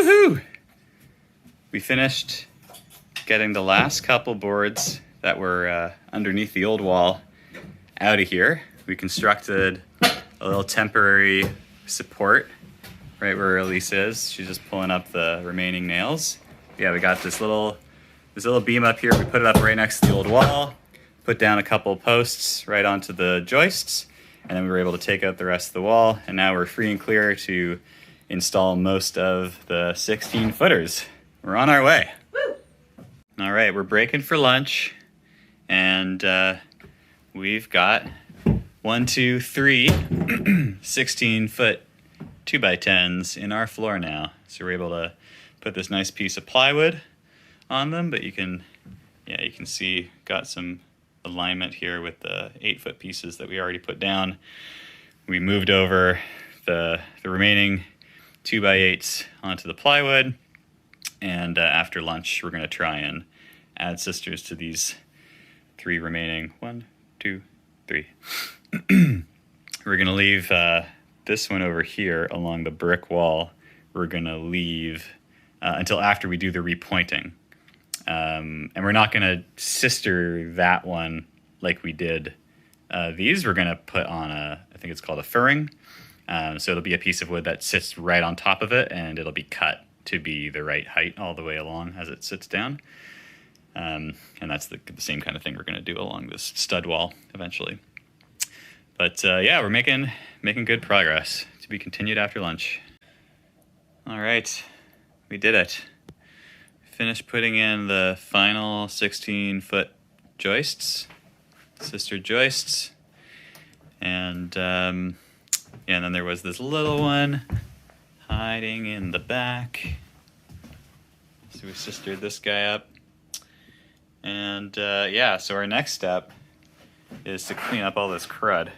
Woohoo! We finished getting the last couple boards that were underneath the old wall out of here. We constructed a little temporary support right where Elise is. She's just pulling up the remaining nails. Yeah, we got this little beam up here. We put it up right next to the old wall, put down a couple posts right onto the joists, and then we were able to take out the rest of the wall, and now we're free and clear to install most of the 16 footers. We're on our way. Woo! All right, we're breaking for lunch, and we've got 1, 2, 3 16-foot 2x10s in our floor now. So we're able to put this nice piece of plywood on them, but you can see got some alignment here with the 8-foot pieces that we already put down. We moved over the remaining 2x8s onto the plywood, and after lunch we're going to try and add sisters to these 3 remaining. 1, 2, 3. We're going to leave this one over here along the brick wall. We're going to leave until after we do the repointing. And we're not going to sister that one like we did these. We're going to put on I think it's called a furring. So it'll be a piece of wood that sits right on top of it, and it'll be cut to be the right height all the way along as it sits down. And that's the same kind of thing we're going to do along this stud wall eventually. But yeah, we're making good progress. To be continued after lunch. All right, we did it. Finished putting in the final 16-foot joists, sister joists, and yeah, and then there was this little one hiding in the back. So we sistered this guy up, and yeah, so our next step is to clean up all this crud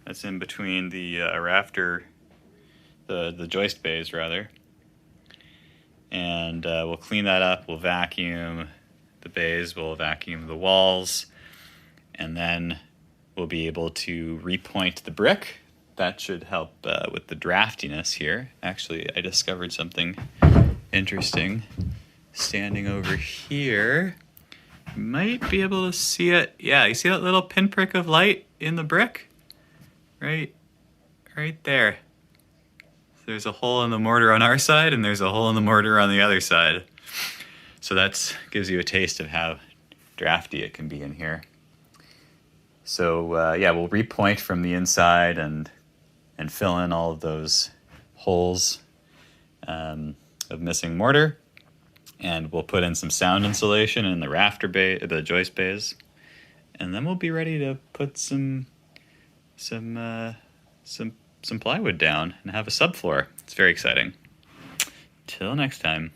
that's in between the rafter, the joist bays rather. And we'll clean that up, we'll vacuum the bays, we'll vacuum the walls, and then we'll be able to repoint the brick. That should help with the draftiness here. Actually, I discovered something interesting standing over here. You might be able to see it. Yeah, you see that little pinprick of light in the brick? Right there. There's a hole in the mortar on our side, and there's a hole in the mortar on the other side. So that gives you a taste of how drafty it can be in here. So yeah, we'll repoint from the inside and fill in all of those holes of missing mortar, and we'll put in some sound insulation in the rafter bay, the joist bays, and then we'll be ready to put some plywood down and have a subfloor. It's very exciting. Till next time.